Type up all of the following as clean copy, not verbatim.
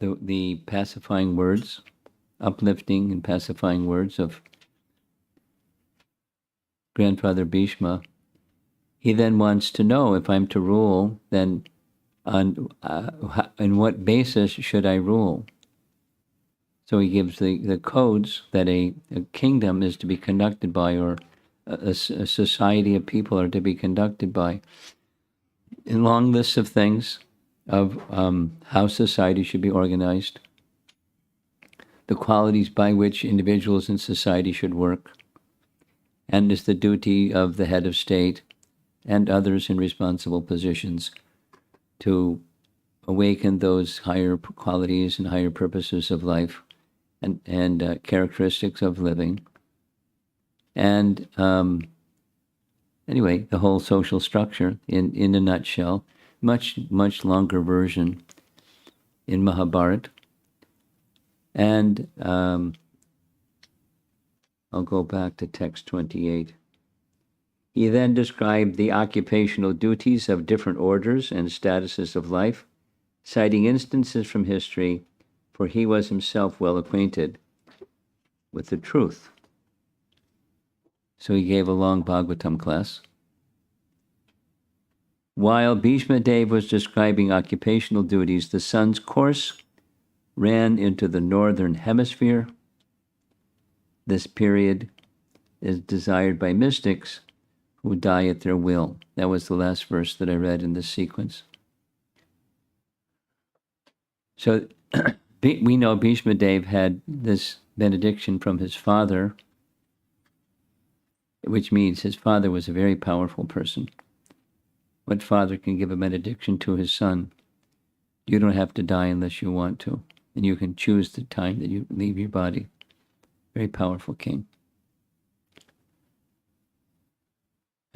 the pacifying words, uplifting and pacifying words of Grandfather Bhishma, he then wants to know, if I'm to rule, then on what basis should I rule? So he gives the codes that a kingdom is to be conducted by, or a society of people are to be conducted by. A long list of things of how society should be organized, the qualities by which individuals in society should work, and is the duty of the head of state and others in responsible positions to awaken those higher qualities and higher purposes of life and characteristics of living. And anyway, the whole social structure in a nutshell, much longer version in Mahabharata. And I'll go back to text 28. He then described the occupational duties of different orders and statuses of life, citing instances from history, for he was himself well acquainted with the truth. So he gave a long Bhagavatam class. While Bhismadeva was describing occupational duties, the sun's course ran into the northern hemisphere. This period is desired by mystics who die at their will. That was the last verse that I read in this sequence. So we know Bhismadeva had this benediction from his father, which means his father was a very powerful person. What father can give a benediction to his son? You don't have to die unless you want to, and you can choose the time that you leave your body. Very powerful king.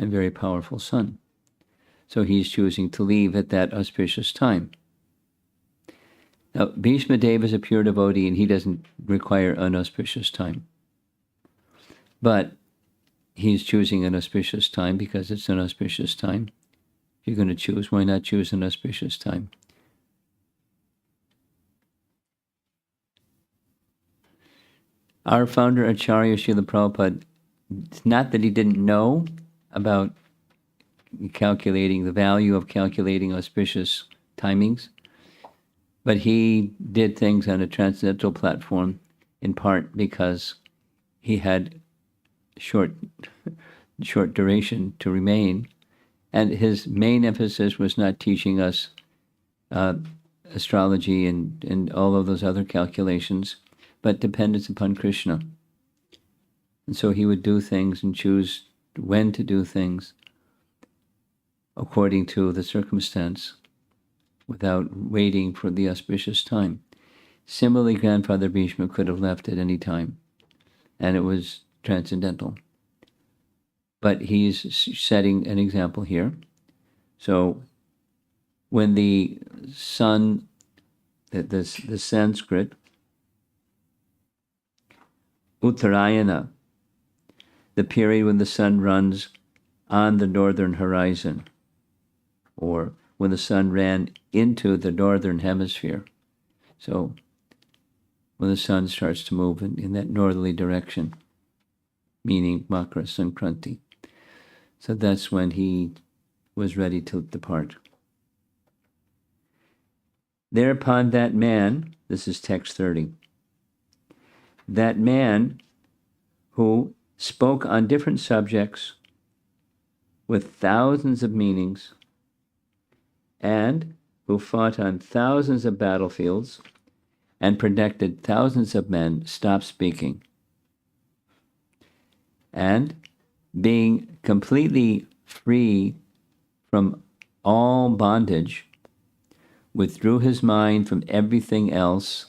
And very powerful son. So he's choosing to leave at that auspicious time. Now, Bhismadeva is a pure devotee, and he doesn't require an auspicious time. But he's choosing an auspicious time because it's an auspicious time. If you're going to choose, why not choose an auspicious time? Our founder, Acharya Srila Prabhupada, it's not that he didn't know about calculating, the value of calculating auspicious timings, but he did things on a transcendental platform, in part because he had short duration to remain, and his main emphasis was not teaching us astrology and all of those other calculations, but dependence upon Krishna. And so he would do things and choose when to do things according to the circumstance without waiting for the auspicious time. Similarly, Grandfather Bhishma could have left at any time, and it was transcendental. But he's setting an example here. So when the sun, the Sanskrit, Uttarayana, the period when the sun runs on the northern horizon, or when the sun ran into the northern hemisphere. So when the sun starts to move in that northerly direction, meaning Makara Sankranti. So that's when he was ready to depart. Thereupon that man, this is text 30, that man who spoke on different subjects with thousands of meanings, and who fought on thousands of battlefields and protected thousands of men, stopped speaking. And being completely free from all bondage, withdrew his mind from everything else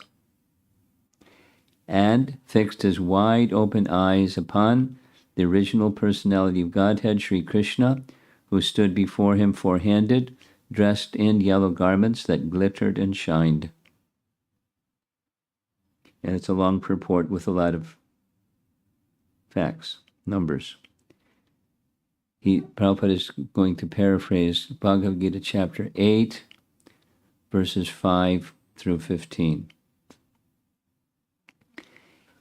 and fixed his wide open eyes upon the original personality of Godhead, Sri Krishna, who stood before him four-handed, dressed in yellow garments that glittered and shined. And it's a long purport with a lot of facts, numbers. Prabhupada is going to paraphrase Bhagavad-gita chapter 8, verses 5 through 15.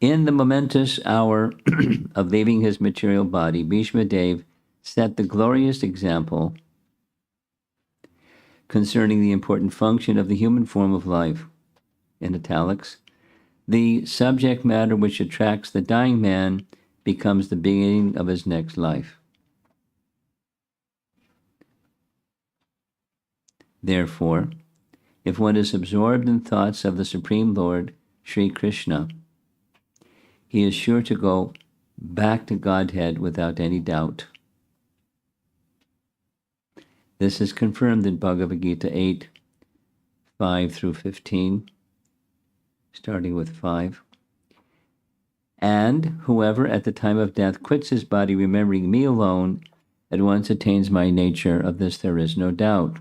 In the momentous hour of leaving his material body, Bhismadeva set the glorious example concerning the important function of the human form of life. In italics, the subject matter which attracts the dying man becomes the beginning of his next life. Therefore, if one is absorbed in thoughts of the Supreme Lord, Sri Krishna, he is sure to go back to Godhead without any doubt. This is confirmed in Bhagavad-gita 8, 5 through 15, starting with 5. And whoever at the time of death quits his body remembering me alone, at once attains my nature. Of this there is no doubt.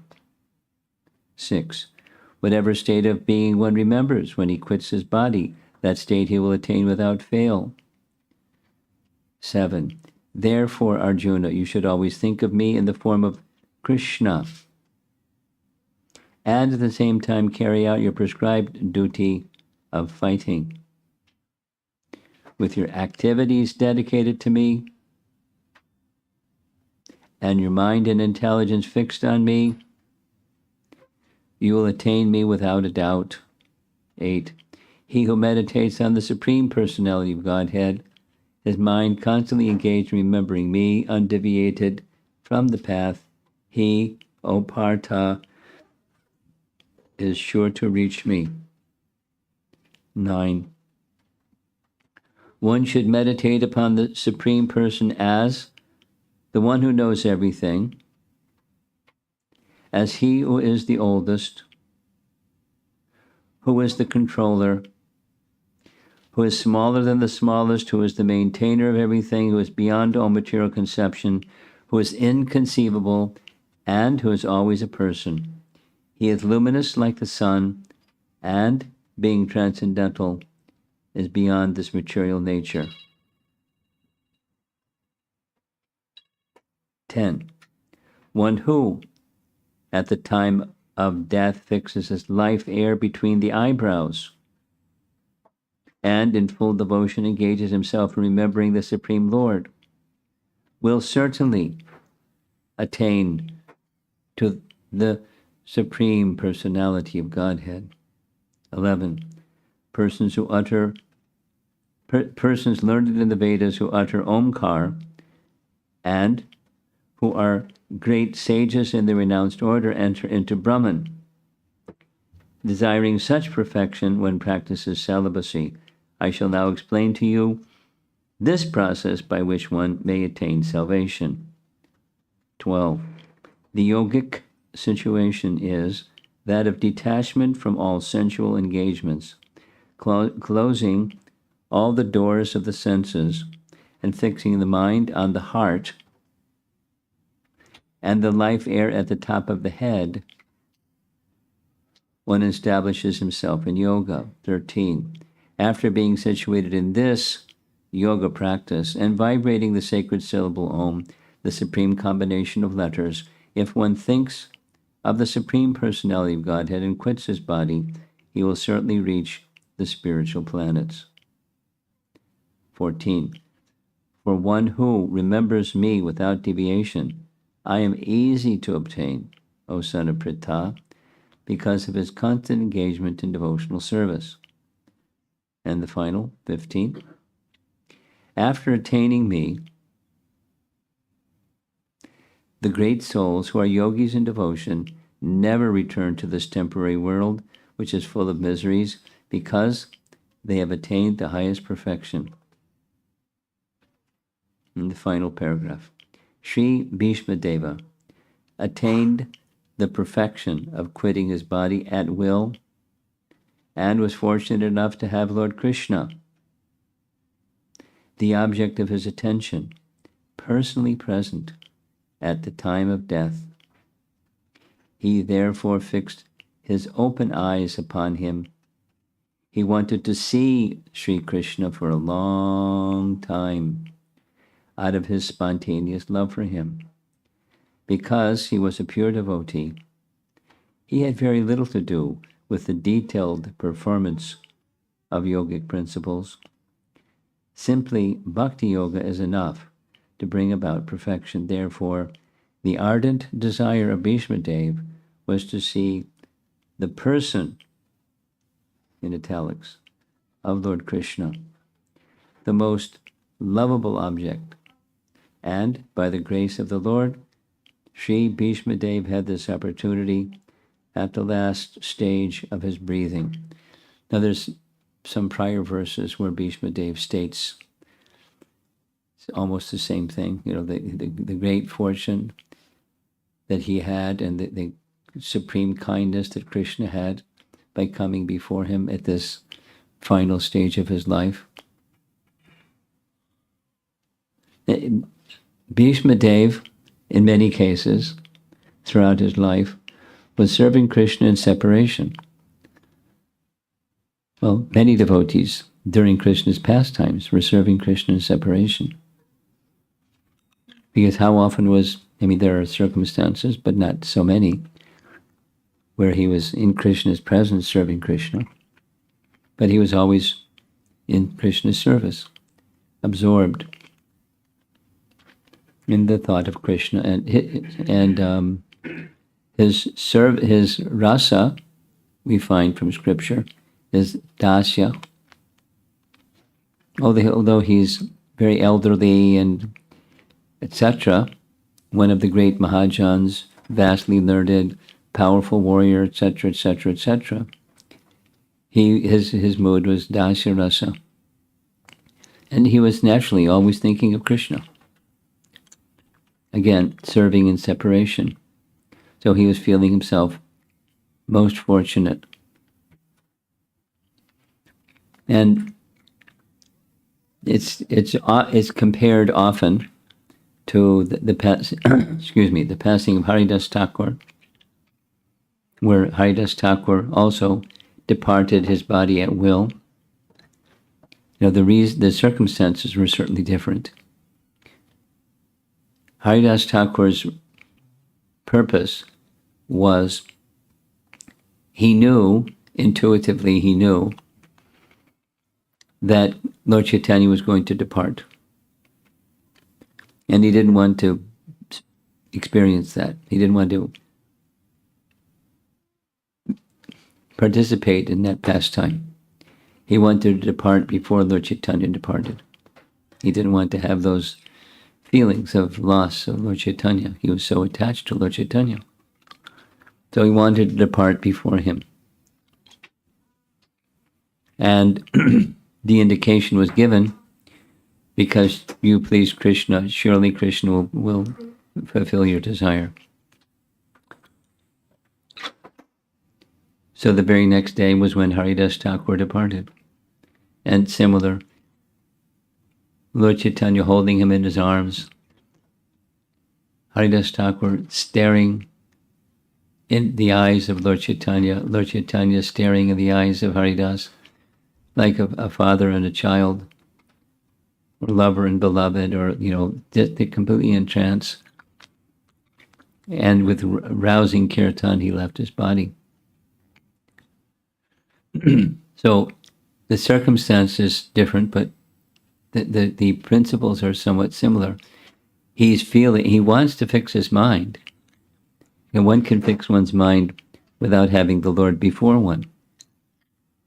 6. Whatever state of being one remembers when he quits his body, that state he will attain without fail. 7. Therefore, Arjuna, you should always think of me in the form of Krishna, and at the same time carry out your prescribed duty of fighting. With your activities dedicated to me, and your mind and intelligence fixed on me, you will attain me without a doubt. 8. He who meditates on the Supreme Personality of Godhead, his mind constantly engaged in remembering me, undeviated from the path, he, O Partha, is sure to reach me. 9. One should meditate upon the Supreme Person as the one who knows everything, as he who is the oldest, who is the controller, who is smaller than the smallest, who is the maintainer of everything, who is beyond all material conception, who is inconceivable, and who is always a person. He is luminous like the sun, and, being transcendental, is beyond this material nature. 10. One who, at the time of death, fixes his life air between the eyebrows, and in full devotion engages himself in remembering the Supreme Lord, will certainly attain to the Supreme Personality of Godhead. 11. Persons learned in the Vedas who utter Omkar, and who are great sages in the renounced order, enter into Brahman, desiring such perfection one practices celibacy. I shall now explain to you this process by which one may attain salvation. 12. The yogic situation is that of detachment from all sensual engagements, closing all the doors of the senses and fixing the mind on the heart and the life air at the top of the head. One establishes himself in yoga. 13. After being situated in this yoga practice and vibrating the sacred syllable Om, the supreme combination of letters, if one thinks of the Supreme Personality of Godhead and quits his body, he will certainly reach the spiritual planets. 14. For one who remembers me without deviation, I am easy to obtain, O son of Pritha, because of his constant engagement in devotional service. And the final, 15. After attaining me, the great souls who are yogis in devotion never return to this temporary world, which is full of miseries, because they have attained the highest perfection. In the final paragraph, Sri Bhismadeva attained the perfection of quitting his body at will, and was fortunate enough to have Lord Krishna, the object of his attention, personally present at the time of death. He therefore fixed his open eyes upon him. He wanted to see Sri Krishna for a long time. out of his spontaneous love for him. Because he was a pure devotee, he had very little to do with the detailed performance of yogic principles. Simply, bhakti yoga is enough to bring about perfection. Therefore, the ardent desire of Bhismadeva was to see the person, in italics, of Lord Krishna, the most lovable object. And by the grace of the Lord, Sri Bhismadeva had this opportunity at the last stage of his breathing. Now there's some prior verses where Bhismadeva states it's almost the same thing, the great fortune that he had and the supreme kindness that Krishna had by coming before him at this final stage of his life. Bhismadeva, in many cases, throughout his life, was serving Krishna in separation. Well, many devotees during Krishna's pastimes were serving Krishna in separation. Because how often there are circumstances, but not so many, where he was in Krishna's presence serving Krishna, but he was always in Krishna's service, absorbed in the thought of Krishna, and his rasa, we find from scripture, is dasya. Although he's very elderly and etc., one of the great Mahajans, vastly learned, powerful warrior, etc., etc., etc., his mood was dasya rasa, and he was naturally always thinking of Krishna. Again, serving in separation. So he was feeling himself most fortunate. And it's compared often to the passing of Haridas Thakur, where Haridas Thakur also departed his body at will. The circumstances were certainly different. Haridas Thakur's purpose was, intuitively he knew that Lord Chaitanya was going to depart. And he didn't want to experience that. He didn't want to participate in that pastime. He wanted to depart before Lord Chaitanya departed. He didn't want to have those feelings of loss of Lord Chaitanya. He was so attached to Lord Chaitanya. So he wanted to depart before him. And the indication was given, because you please Krishna, surely Krishna will fulfill your desire. So the very next day was when Haridas Thakur departed. And similar, Lord Chaitanya holding him in his arms, Haridas Thakur staring in the eyes of Lord Chaitanya staring in the eyes of Haridas, like a father and a child, or lover and beloved, or, just completely in trance. And with rousing kirtan, he left his body. So the circumstance is different, but the principles are somewhat similar. He wants to fix his mind. And one can fix one's mind without having the Lord before one.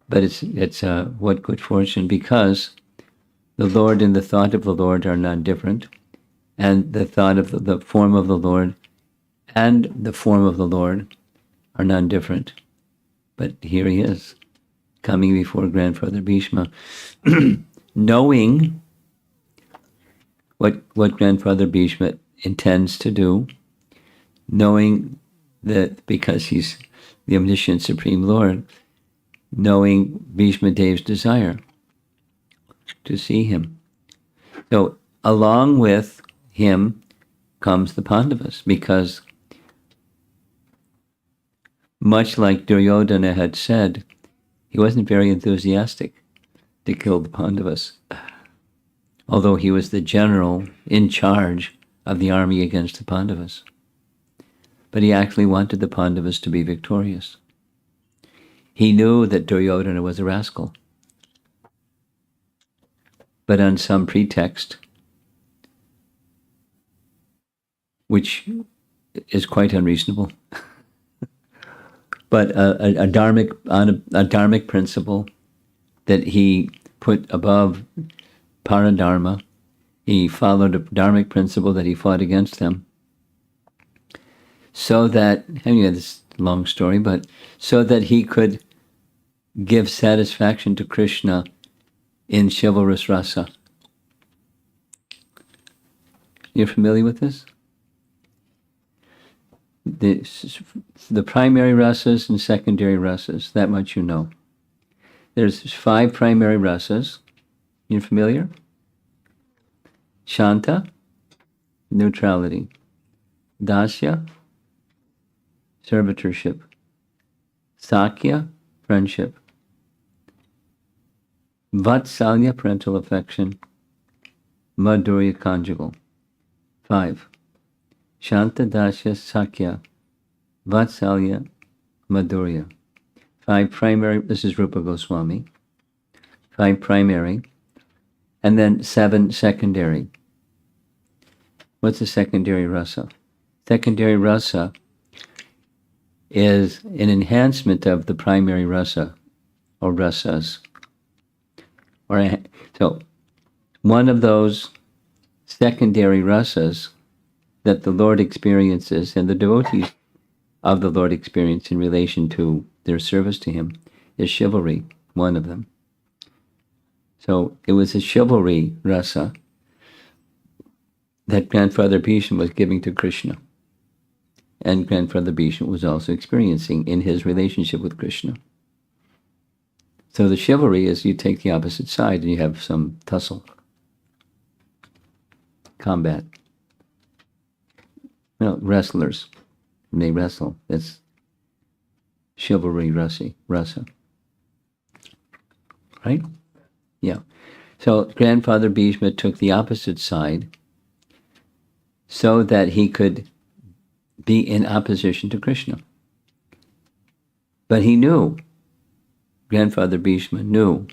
But it's what good fortune, because the Lord and the thought of the Lord are not different, and the thought of the form of the Lord and the form of the Lord are not different. But here he is, coming before Grandfather Bhishma, knowing what Grandfather Bhishma intends to do, knowing that because he's the omniscient Supreme Lord, knowing Bhismadeva's desire to see him. So along with him comes the Pandavas, because much like Duryodhana had said, he wasn't very enthusiastic to kill the Pandavas. although he was the general in charge of the army against the Pandavas. But he actually wanted the Pandavas to be victorious. He knew that Duryodhana was a rascal. But on some pretext, which is quite unreasonable, but a dharmic principle that he put above paradharma. He followed a dharmic principle that he fought against them. So that, I mean, this is a long story, but so that he could give satisfaction to Krishna in chivalrous rasa. You're familiar with this? The primary rasas and secondary rasas, that much you know. There's 5 primary rasas. You familiar? Shanta, neutrality. Dasya, servitorship. Sakya, friendship. Vatsalya, parental affection. Madhurya, conjugal. 5. Shanta, Dasya, Sakya, Vatsalya, Madhurya. 5 primary, this is Rupa Goswami. 5 primary, and then 7 secondary. What's a secondary rasa? Secondary rasa is an enhancement of the primary rasa, or rasas. So, one of those secondary rasas that the Lord experiences and the devotees of the Lord experience in relation to their service to him is chivalry, one of them. So it was a chivalry rasa that Grandfather Bhisma was giving to Krishna. And Grandfather Bhisma was also experiencing in his relationship with Krishna. So the chivalry is you take the opposite side and you have some tussle, combat. Well, wrestlers, when they wrestle, that's chivalry rasa. Right? Yeah. So Grandfather Bhisma took the opposite side so that he could be in opposition to Krishna. But he knew, Grandfather Bhisma knew,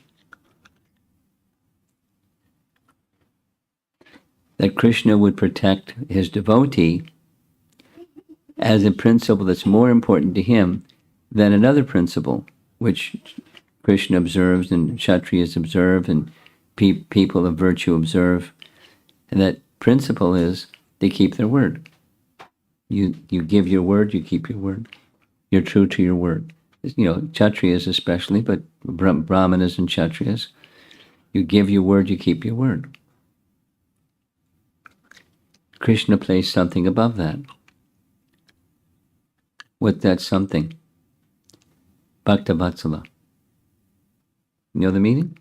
that Krishna would protect his devotee as a principle that's more important to him than another principle, which Krishna observes and Kshatriyas observe and people of virtue observe. And that principle is they keep their word. You give your word, you keep your word. You're true to your word. You know, Kshatriyas especially, but Brahmanas and Kshatriyas, you give your word, you keep your word. Krishna placed something above that. What's that something? Bhakta Vatsala. You know the meaning?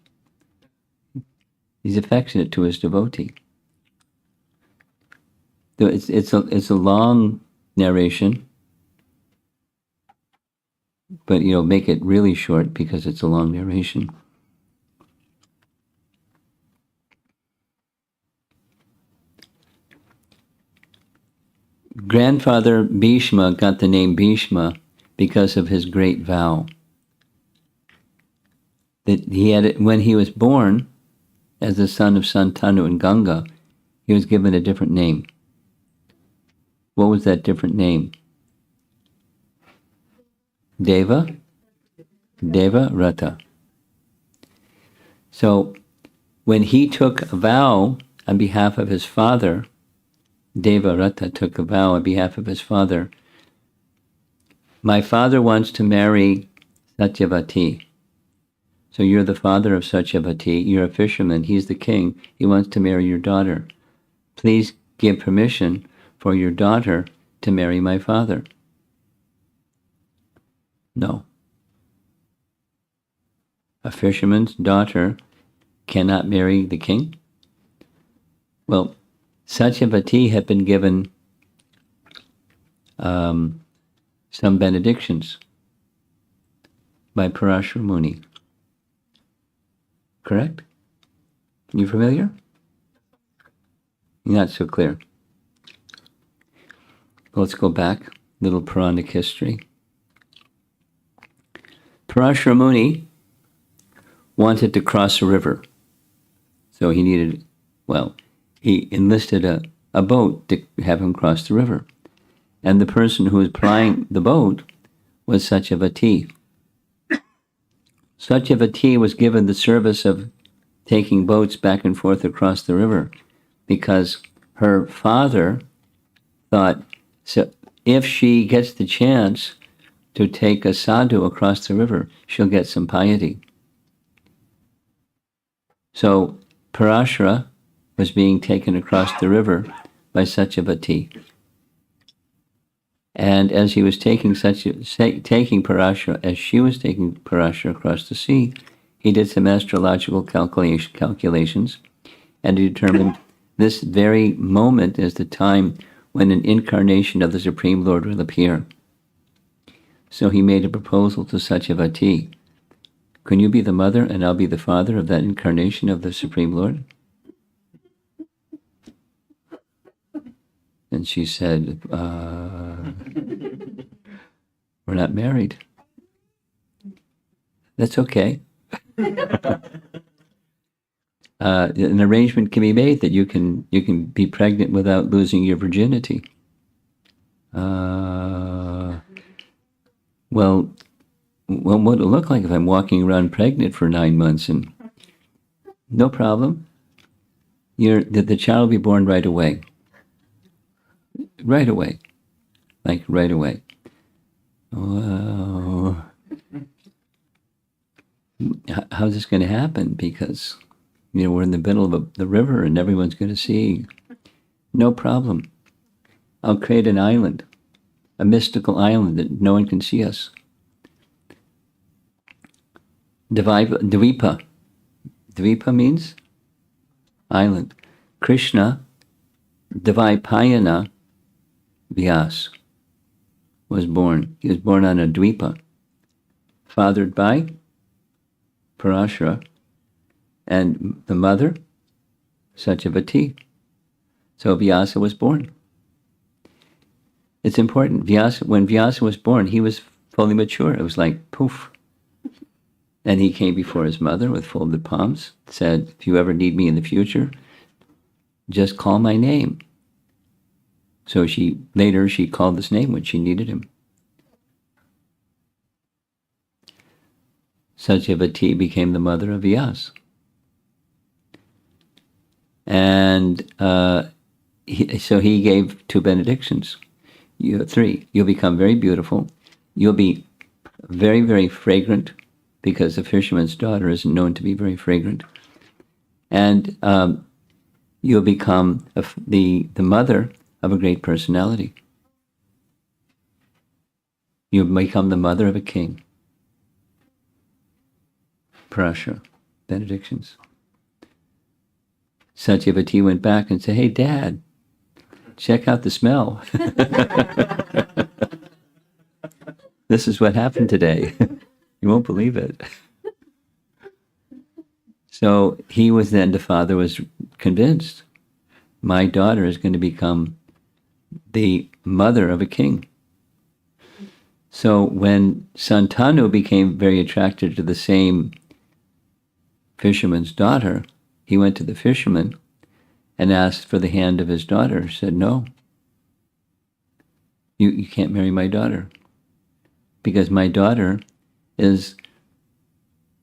He's affectionate to his devotee. It's a long narration, but make it really short because it's a long narration. Grandfather Bhishma got the name Bhishma because of his great vow. That he had, when he was born, as the son of Santanu and Ganga, he was given a different name. What was that different name? Deva Rata. So when he took a vow on behalf of his father, Deva Rata took a vow on behalf of his father. My father wants to marry Satyavati. So you're the father of Satyavati. You're a fisherman. He's the king. He wants to marry your daughter. Please give permission for your daughter to marry my father. No. A fisherman's daughter cannot marry the king? Well, Satyavati had been given some benedictions by Parashara Muni. Correct? You familiar? Not so clear. Let's go back, little Puranic history. Parashara Muni wanted to cross a river. So he enlisted a boat to have him cross the river. And the person who was plying the boat was Satyavati. Satyavati was given the service of taking boats back and forth across the river because her father thought, so if she gets the chance to take a sadhu across the river, she'll get some piety. So Parashara was being taken across the river by Satyavati. And as he was taking Parashara, as she was taking Parashara across the sea, he did some astrological calculations, and he determined this very moment is the time when an incarnation of the Supreme Lord will appear. So he made a proposal to Satyavati. Can you be the mother and I'll be the father of that incarnation of the Supreme Lord? And she said, we're not married. That's okay. An arrangement can be made that you can be pregnant without losing your virginity. Well, what would it look like if I'm walking around pregnant for 9 months? And no problem. The child will be born right away. Right away. Like right away. Well, how's this going to happen? Because, we're in the middle of the river and everyone's going to see. No problem. I'll create an island, a mystical island that no one can see us. Dvipa. Dvipa means island. Krishna, Dvaipayana Vyas, was born. He was born on a dvipa, fathered by Parashara, and the mother, Satyavati. So Vyasa was born. It's important. When Vyasa was born, he was fully mature. It was like poof. And he came before his mother with folded palms, said, if you ever need me in the future, just call my name. So she called his name when she needed him. Satyavati became the mother of Vyasa. And so he gave 2 benedictions. You have 3. You'll become very beautiful. You'll be very, very fragrant, because the fisherman's daughter isn't known to be very fragrant. And you'll become the mother of a great personality. You'll become the mother of a king. Parashara, benedictions. Satyavati went back and said, hey, Dad, check out the smell. This is what happened today. You won't believe it. So the father was convinced, my daughter is going to become the mother of a king. So when Santanu became very attracted to the same fisherman's daughter, he went to the fisherman and asked for the hand of his daughter. He said, no, you can't marry my daughter, because my daughter is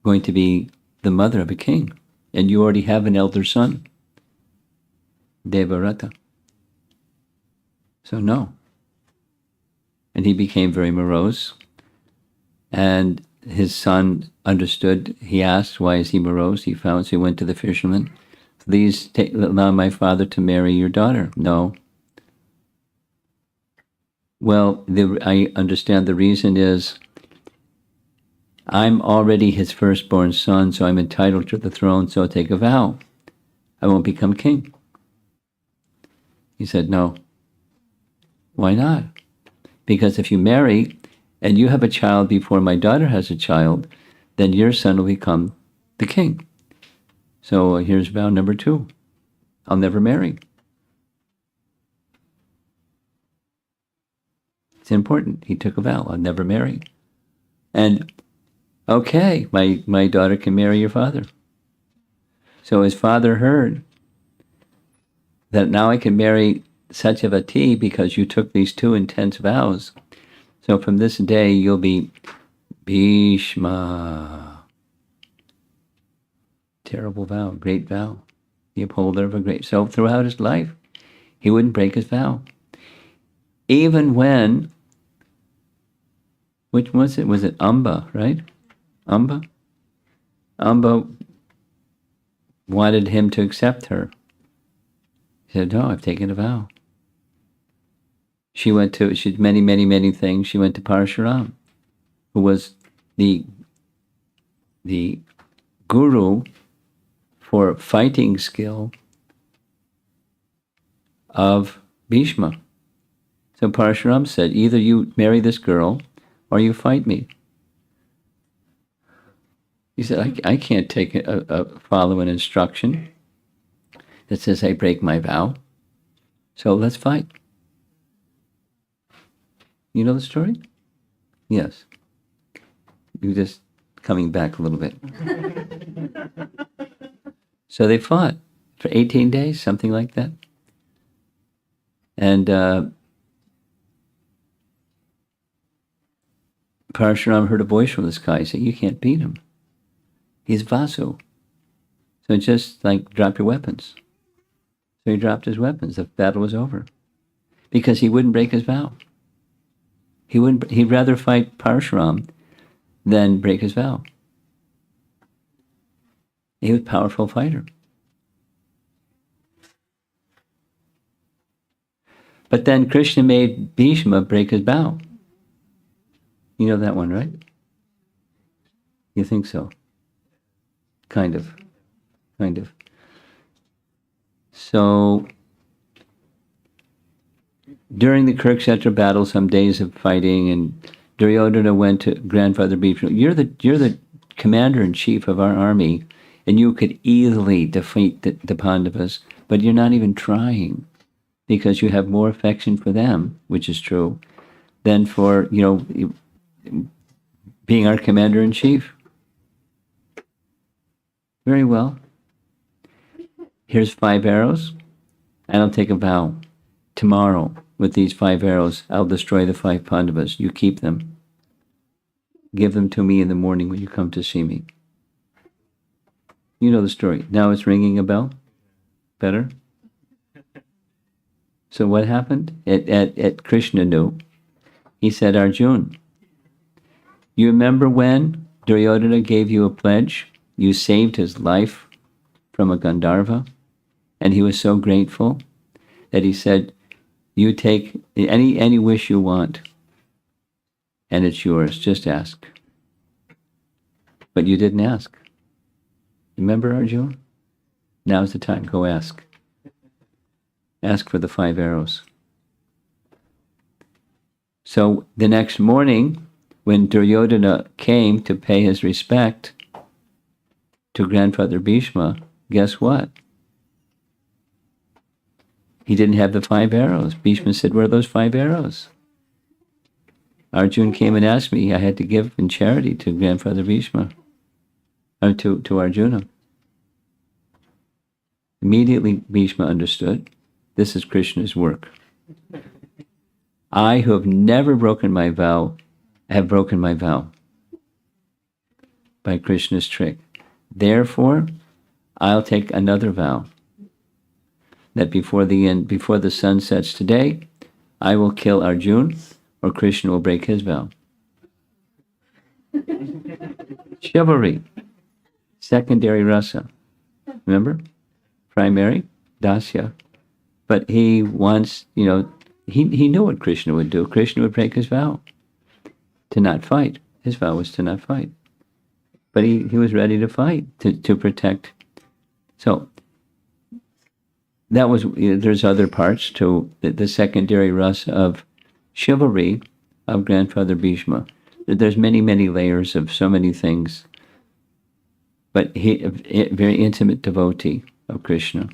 going to be the mother of a king, and you already have an elder son, Devarata. So no. And he became very morose, and his son understood. He asked, why is he morose? So he went to the fisherman. Please allow my father to marry your daughter. No. Well, I understand the reason is, I'm already his firstborn son, so I'm entitled to the throne, so I'll take a vow. I won't become king. He said, no. Why not? Because if you marry and you have a child before my daughter has a child, then your son will become the king. So here's vow number 2. I'll never marry. It's important. He took a vow, I'll never marry. And, okay, my daughter can marry your father. So his father heard that now I can marry Satyavati because you took these two intense vows. So from this day, you'll be Bhisma. Terrible vow, great vow. The upholder of a great... So throughout his life, he wouldn't break his vow. Even when... Which was it? Was it Amba, right? Amba? Amba wanted him to accept her. He said, no, I've taken a vow. She did many, many, many things. She went to Parshuram, who was the guru for fighting skill of Bhishma. So Parshuram said, either you marry this girl or you fight me. He said, I can't follow an instruction that says I break my vow. So let's fight. You know the story? Yes. You're just coming back a little bit. So they fought for 18 days, something like that. And Parshuram heard a voice from the sky saying, you can't beat him. He's Vasu. So just like drop your weapons. So he dropped his weapons. The battle was over. Because he wouldn't break his vow. He'd rather fight Parshuram than break his vow. He was a powerful fighter. But then Krishna made Bhishma break his vow. You know that one, right? You think so? Kind of. So, during the Kurukshetra battle, some days of fighting, and Duryodhana went to grandfather Bhishma. You're the commander-in-chief of our army, and you could easily defeat the Pandavas, but you're not even trying, because you have more affection for them, which is true, than for, being our commander-in-chief. Very well. Here's 5 arrows, and I'll take a vow. Tomorrow, with these 5 arrows, I'll destroy the 5 Pandavas. You keep them. Give them to me in the morning when you come to see me. You know the story. Now it's ringing a bell? Better? So what happened? At Krishna knew. He said, Arjun, you remember when Duryodhana gave you a pledge? You saved his life from a Gandharva, and he was so grateful that he said, you take any wish you want, and it's yours. Just ask. But you didn't ask. Remember, Arjuna? Now's the time. Go ask. Ask for the 5 arrows. So the next morning, when Duryodhana came to pay his respect to grandfather Bhishma, guess what? He didn't have the 5 arrows. Bhishma said, where are those 5 arrows? Arjuna came and asked me. I had to give in charity to grandfather Bhishma, or to Arjuna. Immediately Bhishma understood, this is Krishna's work. I, who have never broken my vow, have broken my vow by Krishna's trick. Therefore, I'll take another vow, that before the sun sets today, I will kill Arjuna, or Krishna will break his vow. Chivalry, secondary rasa. Remember? Primary, dasya. But he wants, he knew what Krishna would do. Krishna would break his vow to not fight. His vow was to not fight. But he was ready to fight, to protect. So, that was, there's other parts to the secondary rasa of chivalry of grandfather Bhishma. There's many, many layers of so many things. But he, a very intimate devotee of Krishna.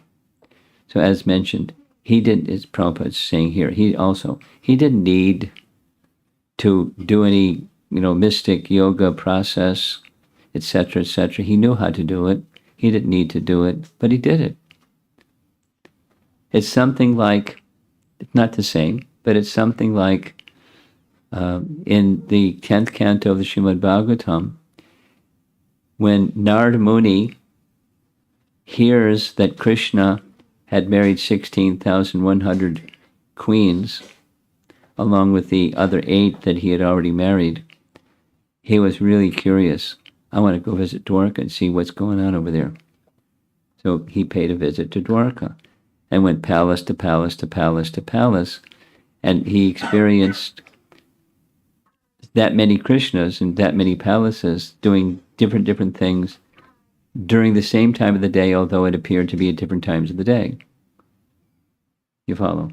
So as mentioned, he didn't, as Prabhupada is saying here, he didn't need to do any, mystic yoga process, etc., etc. He knew how to do it. He didn't need to do it, but he did it. It's something like, it's not the same, but it's something like in the 10th canto of the Srimad Bhagavatam, when Narada Muni hears that Krishna had married 16,100 queens, along with the other 8 that he had already married, he was really curious. I want to go visit Dwarka and see what's going on over there. So he paid a visit to Dwarka and went palace to palace to palace to palace, and he experienced that many Krishnas in that many palaces doing different things during the same time of the day, although it appeared to be at different times of the day. You follow?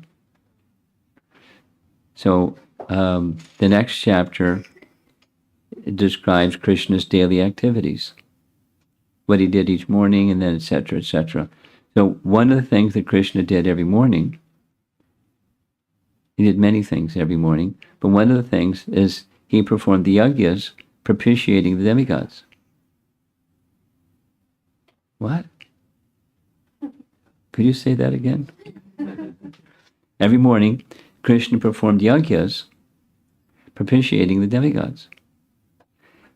So the next chapter describes Krishna's daily activities, what he did each morning, and then etc., etc. So one of the things that Krishna did every morning, he did many things every morning, but one of the things is he performed the yagyas propitiating the demigods. What? Could you say that again? Every morning, Krishna performed yagyas propitiating the demigods.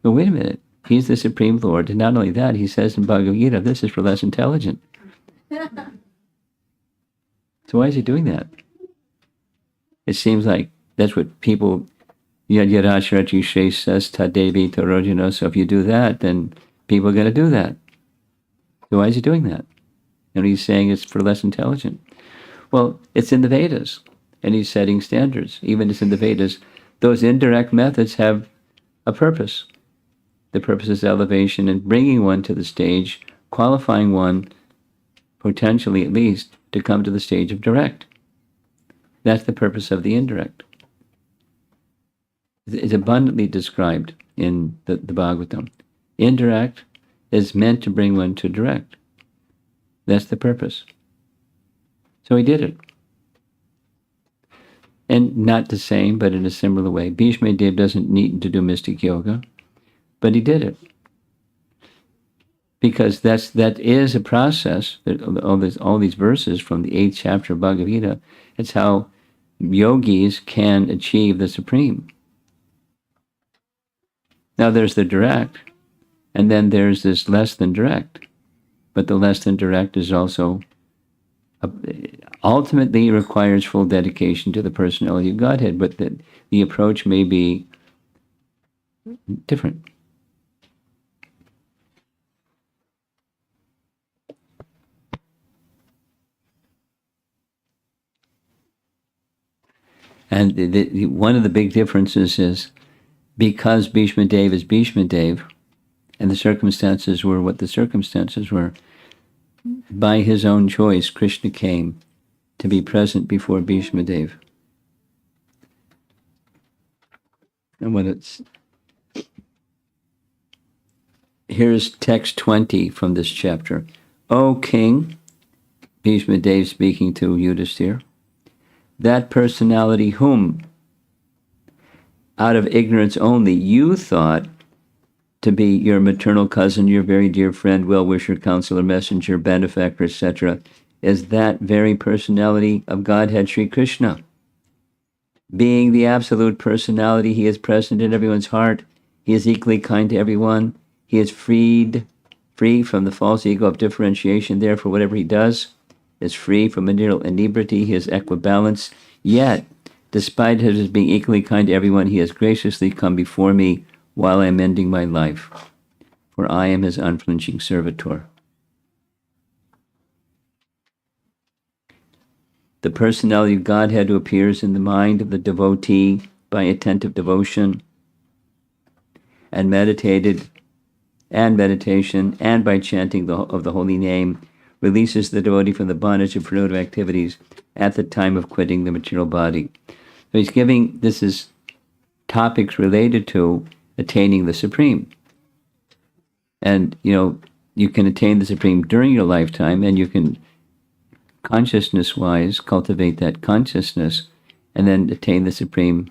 But wait a minute, he's the Supreme Lord, and not only that, he says in Bhagavad-gita, this is for less intelligent. So why is he doing that? It seems like that's what people, Yadhyaracharachi Shresh says, Tadevi Torojino, so if you do that, then people are going to do that. So why is he doing that? And he's saying it's for less intelligent. Well, it's in the Vedas, and he's setting standards. Even it's in the Vedas, those indirect methods have a purpose. The purpose is elevation and bringing one to the stage, qualifying one, potentially at least, to come to the stage of direct. That's the purpose of the indirect. It's abundantly described in the Bhagavatam. Indirect is meant to bring one to direct. That's the purpose. So he did it. And not the same, but in a similar way. Bhismadeva doesn't need to do mystic yoga, but he did it. Because that is a process, all these verses from the 8th chapter of Bhagavad-gita, it's how yogis can achieve the supreme. Now there's the direct, and then there's this less than direct. But the less than direct is also, ultimately requires full dedication to the personality of Godhead, but the approach may be different. And one of the big differences is because Bhismadeva is Bhismadeva, and the circumstances were what the circumstances were, by his own choice, Krishna came to be present before Bhismadeva. And when here's text 20 from this chapter. O king, Bhismadeva speaking to Yudhisthira, that personality whom, out of ignorance only, you thought to be your maternal cousin, your very dear friend, well-wisher, counselor, messenger, benefactor, etc., is that very personality of Godhead, Sri Krishna. Being the absolute personality, he is present in everyone's heart. He is equally kind to everyone. He is free from the false ego of differentiation. Therefore, whatever he does is free from material inebriety. He is equibalanced. Yet, despite his being equally kind to everyone, he has graciously come before me while I am ending my life, for I am his unflinching servitor. The personality of Godhead who appears in the mind of the devotee by attentive devotion and meditation and by chanting of the holy name releases the devotee from the bondage of fruitive activities at the time of quitting the material body. So he's giving, this is topics related to attaining the Supreme. And, you can attain the Supreme during your lifetime, and you can consciousness-wise cultivate that consciousness and then attain the Supreme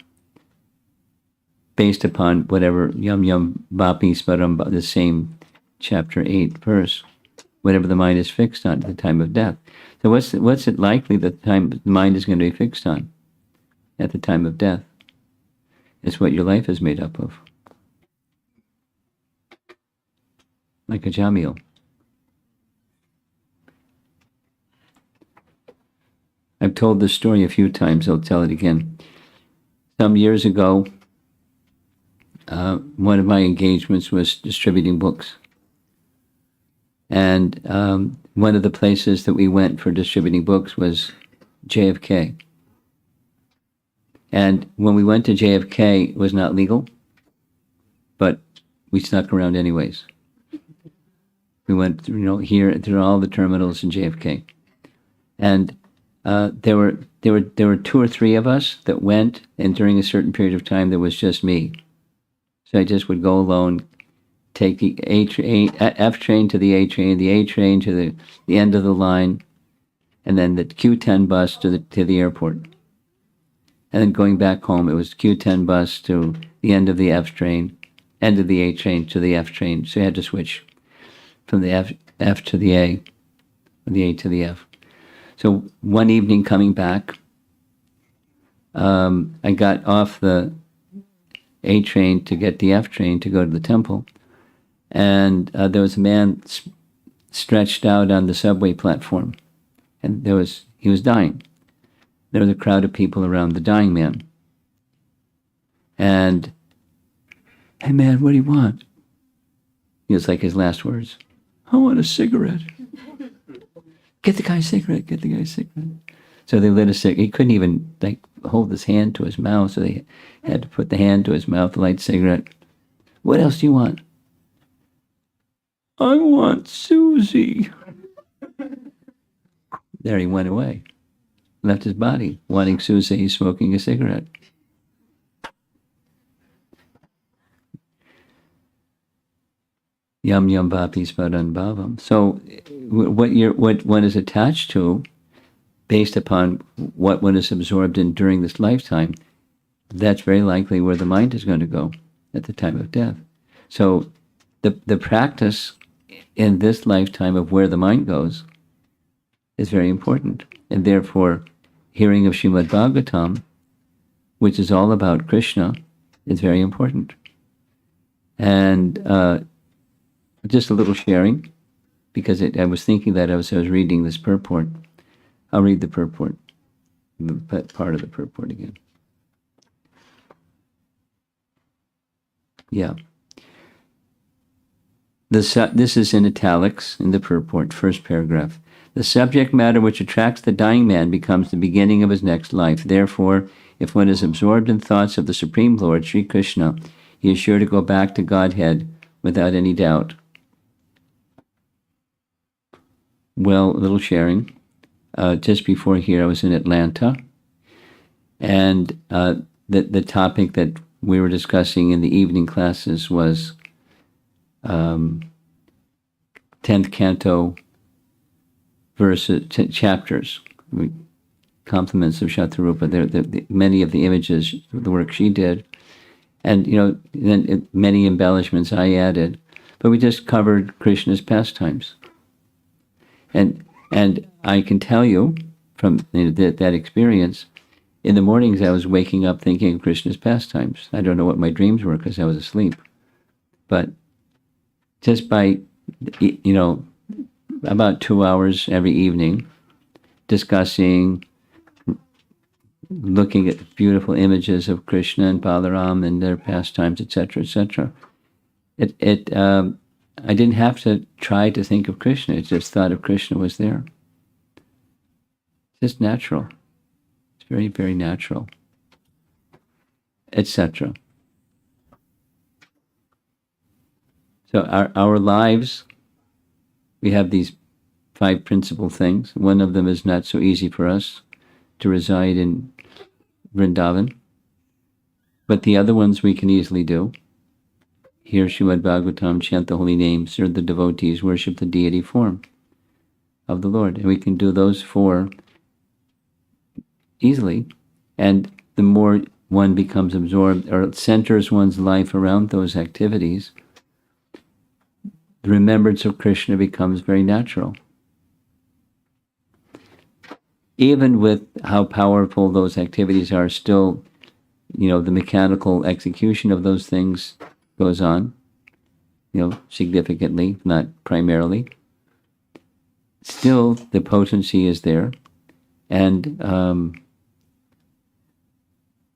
based upon whatever yam yam vapi smaram, the same chapter 8 verse, whatever the mind is fixed on at the time of death. So what's it likely that the mind is going to be fixed on at the time of death? It's what your life is made up of. Like a jamil. I've told this story a few times. I'll tell it again. Some years ago, one of my engagements was distributing books. And one of the places that we went for distributing books was JFK. And when we went to JFK, it was not legal, but we snuck around anyways. We went through, through all the terminals in JFK. And there were 2 or 3 of us that went, and during a certain period of time, there was just me. So I just would go alone, take the F train to the A train, the A train to the end of the line, and then the Q10 bus to the airport. And then going back home, it was Q10 bus to the end of the F train, end of the A train to the F train. So you had to switch from the F to the A, or the A to the F. So one evening coming back, I got off the A train to get the F train to go to the temple, and there was a man stretched out on the subway platform, and he was dying. There was a crowd of people around the dying man. And, "Hey man, what do you want?" It was like his last words. "I want a cigarette." Get the guy a cigarette, get the guy a cigarette. So they lit a cigarette. He couldn't even hold his hand to his mouth, so they had to put the hand to his mouth, light cigarette. "What else do you want?" "I want Susie." There he went away. Left his body, wanting Susie, smoking a cigarette. Yam yam vapi smaran bhavam. So what one is attached to, based upon what one is absorbed in during this lifetime, that's very likely where the mind is going to go at the time of death. So the practice in this lifetime of where the mind goes is very important. And therefore, hearing of Srimad Bhagavatam, which is all about Krishna, is very important. And just a little sharing, because I was thinking that as I was reading this purport. I'll read the purport, part of the purport again. Yeah. This is in italics in the purport, first paragraph. The subject matter which attracts the dying man becomes the beginning of his next life. Therefore, if one is absorbed in thoughts of the Supreme Lord, Sri Krishna, he is sure to go back to Godhead without any doubt. Well, a little sharing. Just before here, I was in Atlanta, and the topic that we were discussing in the evening classes was 10th canto verses, chapters, compliments of Shatarupa. Many of the images, the work she did, and then many embellishments I added, but we just covered Krishna's pastimes. And I can tell you from that experience, in the mornings I was waking up thinking of Krishna's pastimes. I don't know what my dreams were because I was asleep. But just by, about 2 hours every evening, discussing, looking at beautiful images of Krishna and Balaram and their pastimes, etc., etc., I didn't have to try to think of Krishna. It just thought of Krishna was there. It's just natural. It's very, very natural, etc. So our lives, we have these 5 principal things. One of them is not so easy for us to reside in Vrindavan, but the other ones we can easily do. Hear Srimad Bhagavatam, chant the holy name, serve the devotees, worship the deity form of the Lord. And we can do those 4 easily. And the more one becomes absorbed or centers one's life around those activities, the remembrance of Krishna becomes very natural. Even with how powerful those activities are, still, the mechanical execution of those things goes on, significantly, not primarily. Still, the potency is there. And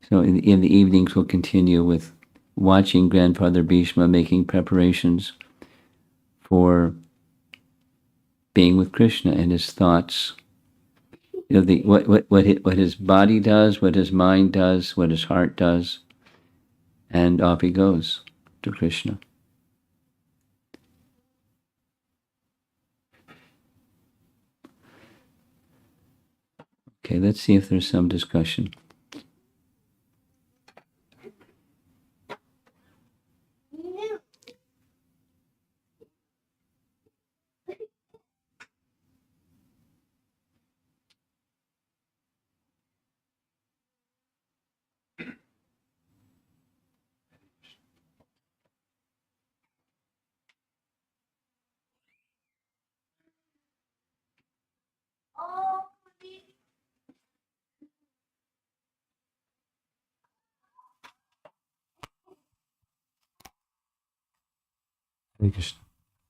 so in the evenings, we'll continue with watching Grandfather Bhishma making preparations for being with Krishna and his thoughts. What his body does, what his mind does, what his heart does, and off he goes to Krishna. Okay, let's see if there's some discussion.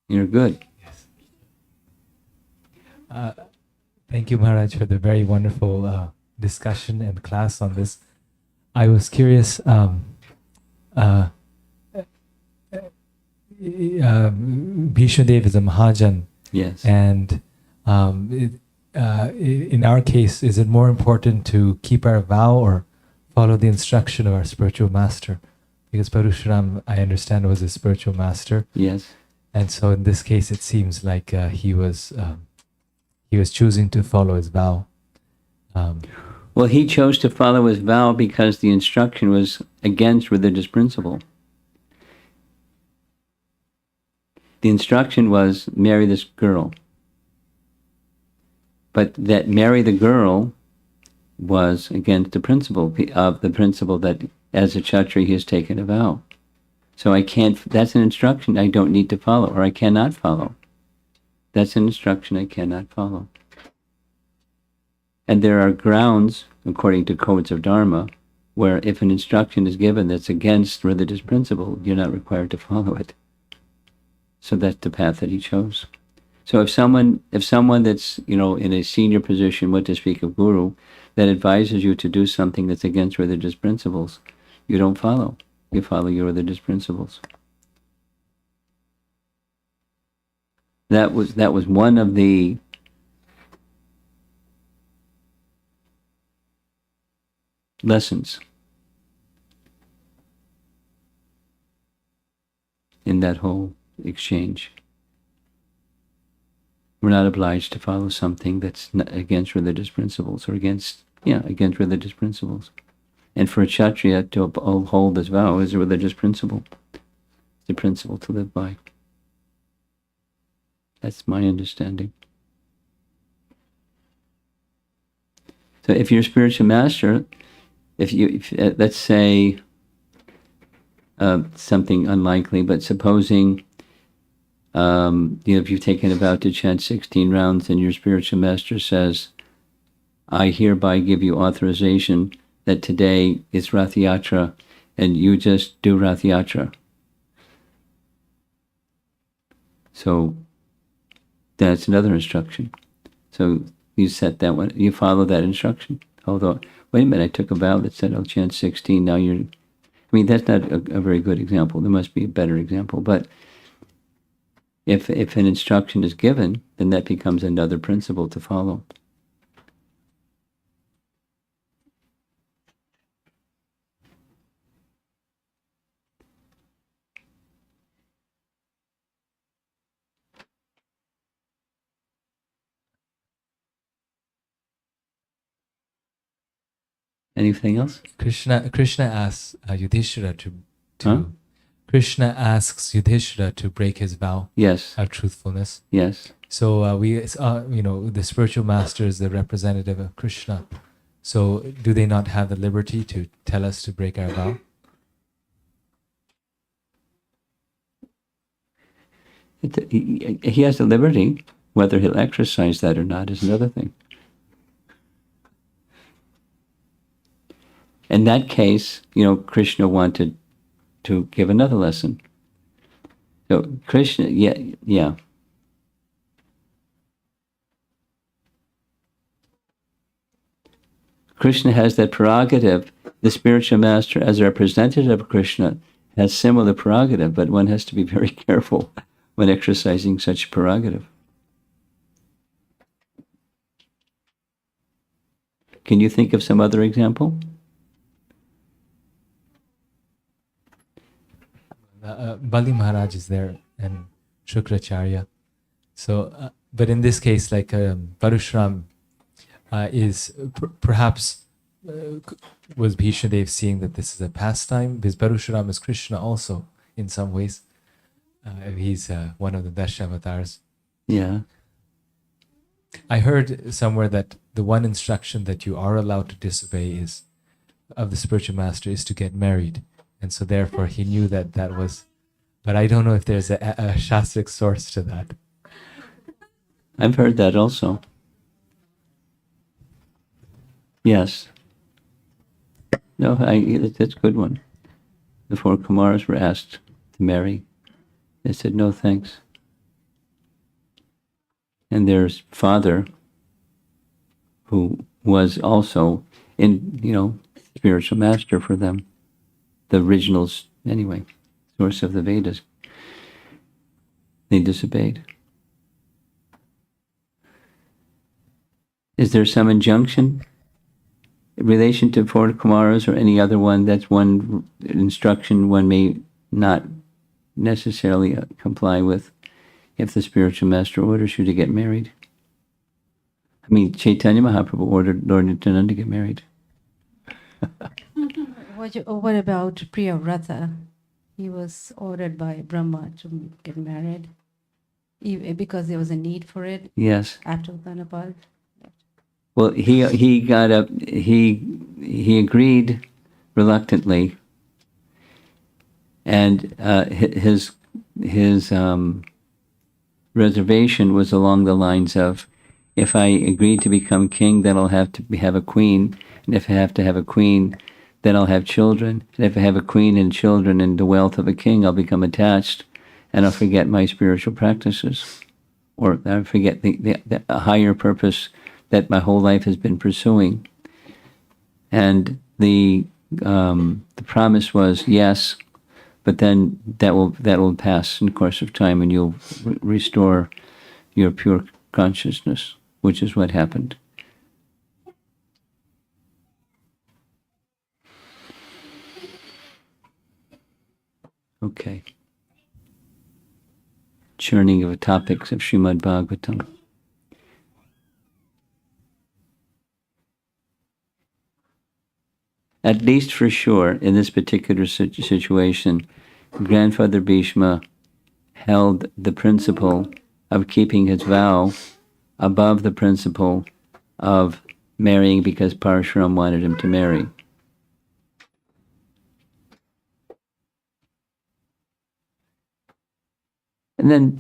You're good. Yes. Thank you, Maharaj, for the very wonderful discussion and class on this. I was curious. Bhismadeva is a Mahajan. Yes. And in our case, is it more important to keep our vow or follow the instruction of our spiritual master? Because Parashuram, I understand, was a spiritual master. Yes. And so in this case, it seems like he was choosing to follow his vow. Well, he chose to follow his vow because the instruction was against religious principle. The instruction was marry this girl. But that marry the girl was against the principle that as a Kshatriya he has taken a vow. So that's an instruction I don't need to follow, or I cannot follow. That's an instruction I cannot follow. And there are grounds, according to codes of dharma, where if an instruction is given that's against religious principle, you're not required to follow it. So that's the path that he chose. So if someone that's, in a senior position, what to speak of guru, that advises you to do something that's against religious principles, you don't follow. You follow your religious principles. That was one of the lessons in that whole exchange. We're not obliged to follow something that's against religious principles or against religious principles. And for a Kshatriya to uphold this vow is a religious principle. It's a principle to live by. That's my understanding. So if you're a spiritual master, if let's say something unlikely, but supposing if you've taken a vow to chant 16 rounds and your spiritual master says, I hereby give you authorization that today is Rath Yatra and you just do Rath Yatra. So that's another instruction. So you set that one, you follow that instruction. Although, wait a minute, I took a vow that said I'll chant 16, now that's not a very good example. There must be a better example. But if an instruction is given, then that becomes another principle to follow. Anything else? Krishna asks Yudhishthira Krishna asks Yudhishthira to break his vow. Yes. Of truthfulness. Yes. So the spiritual master is the representative of Krishna. So do they not have the liberty to tell us to break our vow? He has the liberty. Whether he'll exercise that or not is another thing. In that case, Krishna wanted to give another lesson. So Krishna, yeah. Krishna has that prerogative. The spiritual master, as a representative of Krishna, has similar prerogative, but one has to be very careful when exercising such prerogative. Can you think of some other example? Bali Maharaj is there and Shukracharya. So, but in this case, like Parashuram is perhaps was Bhismadeva seeing that this is a pastime, because Parashuram is Krishna also in some ways. He's one of the Dashavatars. Yeah. I heard somewhere that the one instruction that you are allowed to disobey is of the spiritual master is to get married. And so therefore he knew that was, but I don't know if there's a Shastric source to that. I've heard that also. Yes. No, that's a good one. The 4 Kumaras were asked to marry. They said, no, thanks. And their father, who was also spiritual master for them, the originals, anyway, source of the Vedas, they disobeyed. Is there some injunction in relation to 4 Kumaras or any other one? That's one instruction one may not necessarily comply with if the spiritual master orders you to get married. I mean, Chaitanya Mahaprabhu ordered Lord Nityananda to get married. What about Priya Vrata? He was ordered by Brahma to get married because there was a need for it. Yes. After Dhanapal. Well, he got up. He agreed reluctantly, and his reservation was along the lines of, if I agree to become king, then I'll have to have a queen, and if I have to have a queen, then I'll have children, and if I have a queen and children and the wealth of a king, I'll become attached, and I'll forget my spiritual practices, or I'll forget the higher purpose that my whole life has been pursuing. And the promise was yes, but then that will pass in the course of time, and you'll restore your pure consciousness, which is what happened. Okay. Churning of topics of Srimad Bhagavatam. At least for sure, in this particular situation, Grandfather Bhishma held the principle of keeping his vow above the principle of marrying because Parashuram wanted him to marry. And then,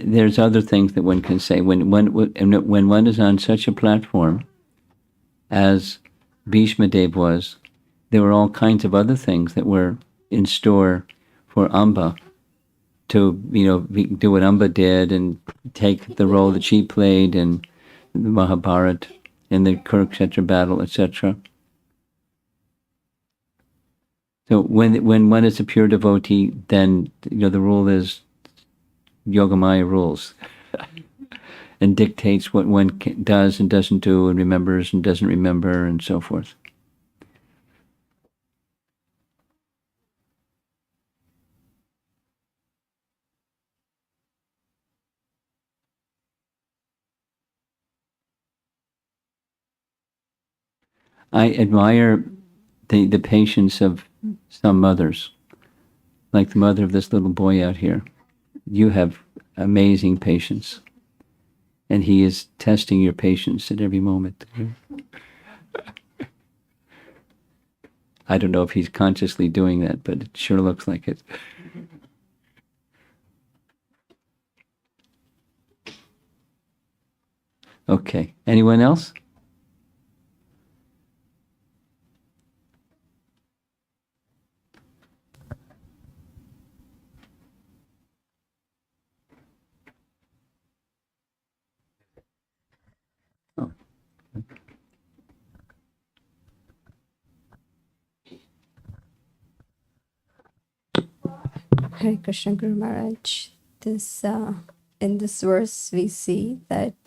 there's other things that one can say. When one is on such a platform as Bhismadeva was, there were all kinds of other things that were in store for Amba to, do what Amba did and take the role that she played in the Mahabharata, in the Kurukshetra battle, etc. So when one is a pure devotee, then the rule is Yogamaya rules and dictates what one does and doesn't do, and remembers and doesn't remember, and so forth. I admire the patience of some mothers, like the mother of this little boy out here. You have amazing patience, and he is testing your patience at every moment. I don't know if he's consciously doing that, but it sure looks like it. Okay. Anyone else? Oh. Hare Krishna Guru Maharaj. This in this verse we see that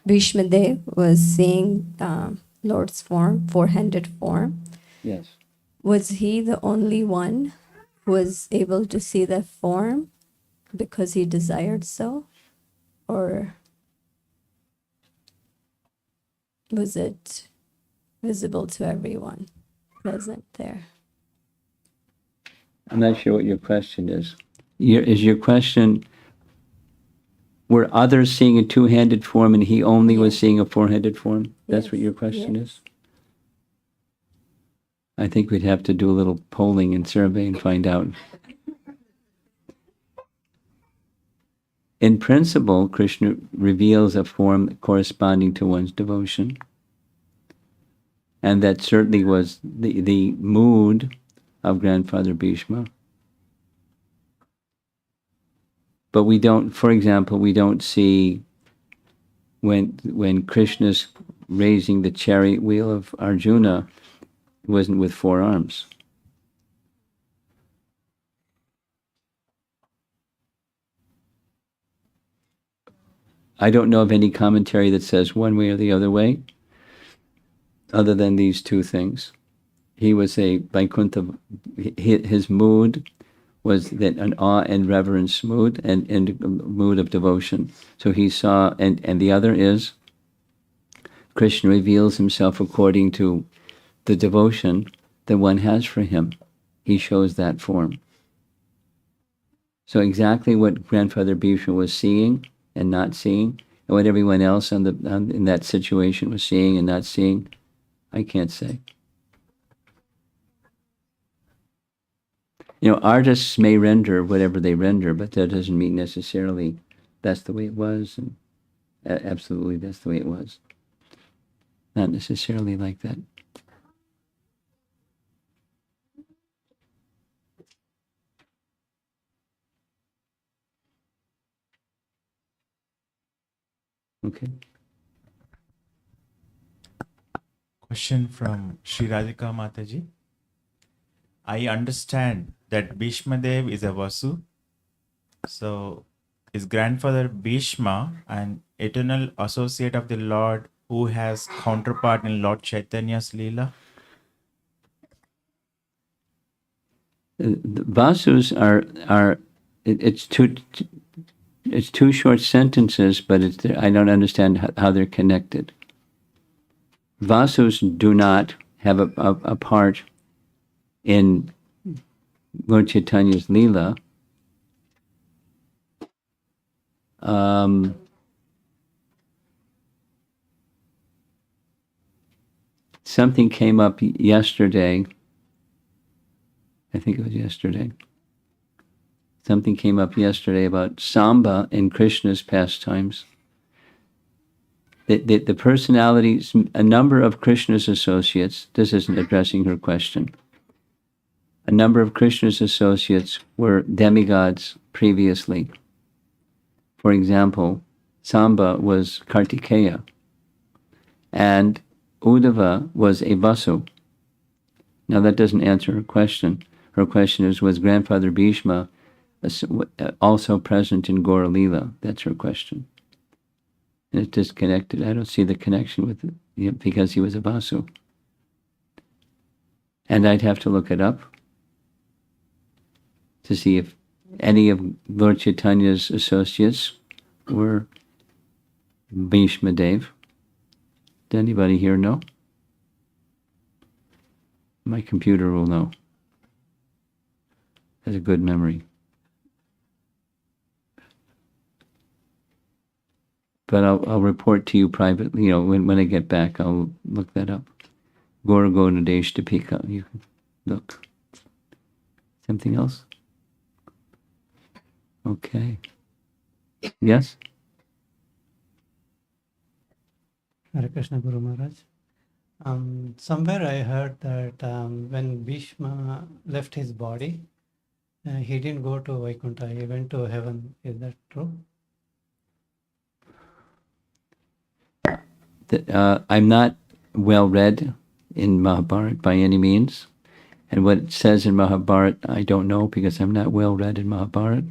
Bhismadeva was seeing Lord's form, four-handed form. Yes. Was he the only one who was able to see that form because he desired so, or was it visible to everyone present there? I'm not sure what your question is. Is your question, were others seeing a two-handed form and he only was Yes. seeing a four-handed form? That's what Yes, your question yes. is? I think we'd have to do a little polling and survey and find out. In principle, Krishna reveals a form corresponding to one's devotion. And that certainly was the mood of Grandfather Bhishma. But we don't, for example, we don't see when Krishna's raising the chariot wheel of Arjuna, it wasn't with four arms. I don't know of any commentary that says one way or the other way, other than these two things. He was a Vaikuntha, his mood was that an awe and reverence mood and a mood of devotion. So he saw, and the other is, Krishna reveals himself according to the devotion that one has for him. He shows that form. So exactly what Grandfather Bhishma was seeing and not seeing, and what everyone else in that situation was seeing and not seeing, I can't say. You know, artists may render whatever they render, but that doesn't mean necessarily that's the way it was, and absolutely that's the way it was. Not necessarily like that. Okay. Question from Sri Radhika Mataji. I understand that Bhishmadev is a Vasu. So, is grandfather Bhishma an eternal associate of the Lord who has counterpart in Lord Chaitanya's Leela? The Vasus it's two short sentences, but I don't understand how they're connected. Vasus do not have a part in Lord Chaitanya's Leela. Something came up yesterday. I think it was yesterday. Something came up yesterday about Samba in Krishna's pastimes. The personalities, a number of Krishna's associates, this isn't addressing her question, a number of Krishna's associates were demigods previously. For example, Samba was Kartikeya, and Uddhava was a Vasu. Now that doesn't answer her question. Her question is, was Grandfather Bhishma also present in Gaura Leela? That's her question. And it's disconnected. I don't see the connection with it because he was a Vasu. And I'd have to look it up to see if any of Lord Chaitanya's associates were Bhismadeva. Does anybody here know? My computer will know. Has a good memory. but I'll report to you privately. You know, when I get back, I'll look that up. Gorgo Nadesh Dipika. You can look. Something else? Okay. Yes? Hare Krishna Guru Maharaj. Somewhere I heard that when Bhishma left his body, he didn't go to Vaikuntha, he went to heaven. Is that true? I'm not well read in Mahabharata by any means. And what it says in Mahabharata, I don't know because I'm not well read in Mahabharata.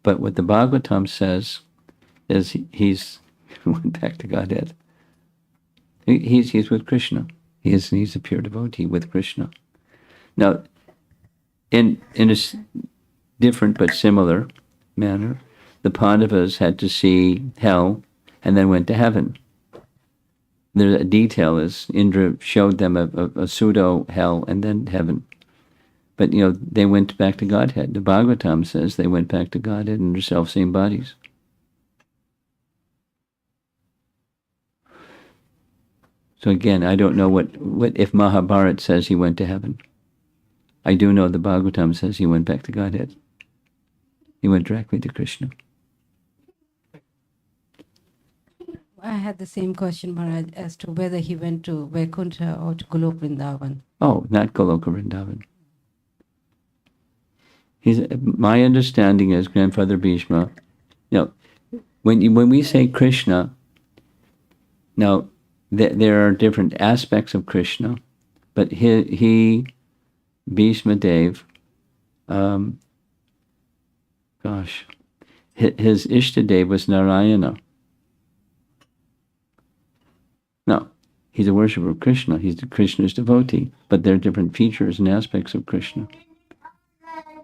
But what the Bhagavatam says is he's went back to Godhead. He's with Krishna. He's a pure devotee with Krishna. Now, in a different but similar manner, the Pandavas had to see hell and then went to heaven. The detail is Indra showed them a pseudo hell and then heaven. But, you know, they went back to Godhead. The Bhagavatam says they went back to Godhead in their self-same bodies. So again, I don't know what if Mahabharata says he went to heaven. I do know the Bhagavatam says he went back to Godhead. He went directly to Krishna. I had the same question, Maharaj, as to whether he went to Vaikuntha or to Golok Vrindavan. Oh, not Goloka Vrindavan. My understanding is Grandfather Bhishma. You know, when we say Krishna, now there are different aspects of Krishna, but he Bhismadeva, his Ishtadev was Narayana. No, he's a worshiper of Krishna. He's Krishna's devotee, but there are different features and aspects of Krishna.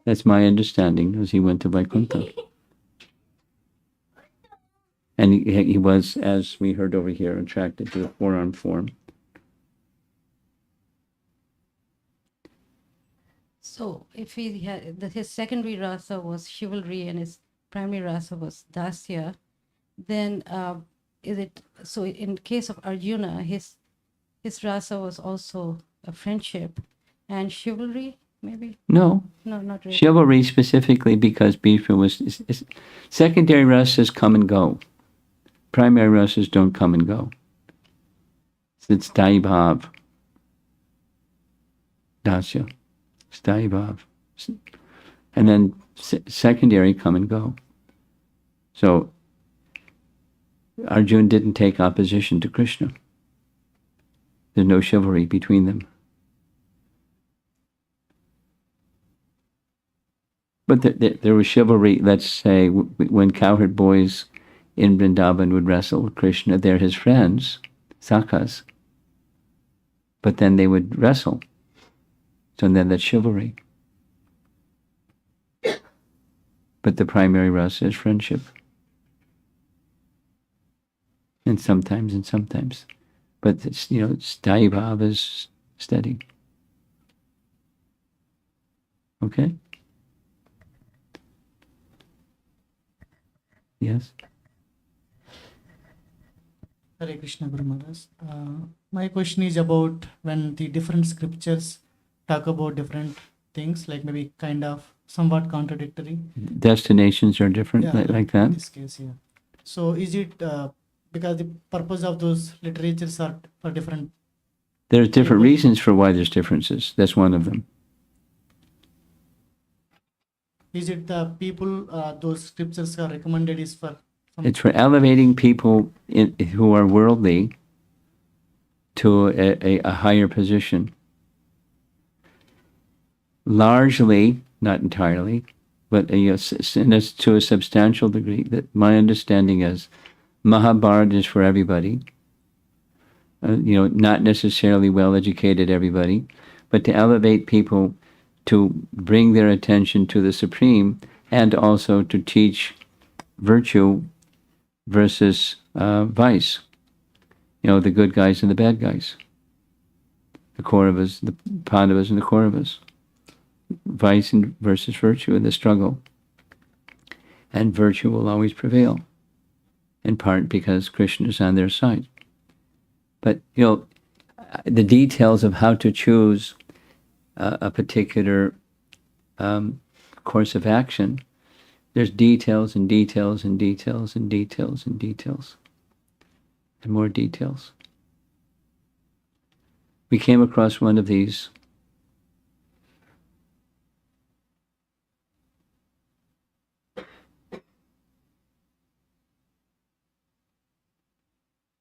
That's my understanding as he went to Vaikuntha. And he was, as we heard over here, attracted to the four-arm form. So if he had his secondary rasa was chivalry and his primary rasa was dasya, then is it so? In case of Arjuna, his rasa was also a friendship and chivalry, maybe? No, No, not really. chivalry specifically because Bhishma was secondary rasas come and go. Primary rasas don't come and go. It's Sthayi Bhav. Dasya. Sthayi Bhav. And then secondary come and go. So Arjuna didn't take opposition to Krishna. There's no chivalry between them. But there was chivalry, let's say, when cowherd boys in Vrindavan would wrestle with Krishna. They're his friends, sakhas. But then they would wrestle. So then that's chivalry. But the primary rasa is friendship. And sometimes. But it's, Sthayi Bhav is steady. Okay? Yes? Hare Krishna Guru Maharaj. My question is about when the different scriptures talk about different things, like maybe kind of somewhat contradictory. Destinations are different, Yeah, like in that? this case, yeah. So is it because the purpose of those literatures are for different? There's different reasons for why there's differences. That's one of them. Is it the people those scriptures are recommended is for? It's for elevating people who are worldly to a higher position. Largely, not entirely, but to a substantial degree. That my understanding is Mahabharata is for everybody. Not necessarily well-educated everybody, but to elevate people to bring their attention to the Supreme and also to teach virtue versus vice. The good guys and the bad guys. The Kauravas, the Pandavas and the Kauravas. Vice versus virtue in the struggle. And virtue will always prevail. in part because Krishna is on their side. But, the details of how to choose a particular course of action, there's details and details and details and details and details and more details. We came across one of these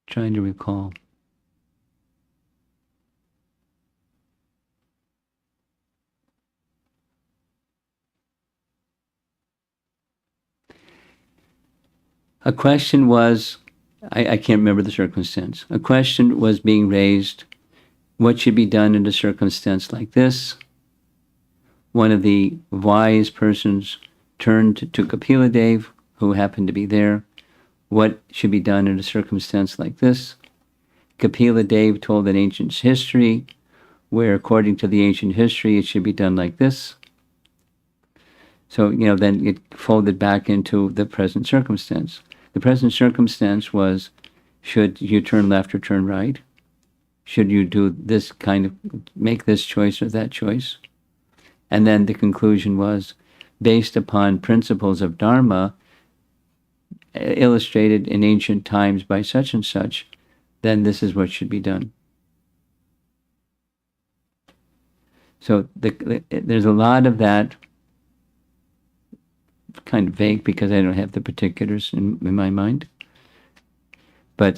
trying to recall. A question was, I can't remember the circumstance. A question was being raised, what should be done in a circumstance like this? One of the wise persons turned to Kapila, who happened to be there. What should be done in a circumstance like this? Kapila told an ancient history where, according to the ancient history, it should be done like this. So, then it folded back into the present circumstance. The present circumstance was, should you turn left or turn right? Should you do this make this choice or that choice? And then the conclusion was, based upon principles of dharma, illustrated in ancient times by such and such, then this is what should be done. So there's a lot of that, kind of vague because I don't have the particulars in my mind. But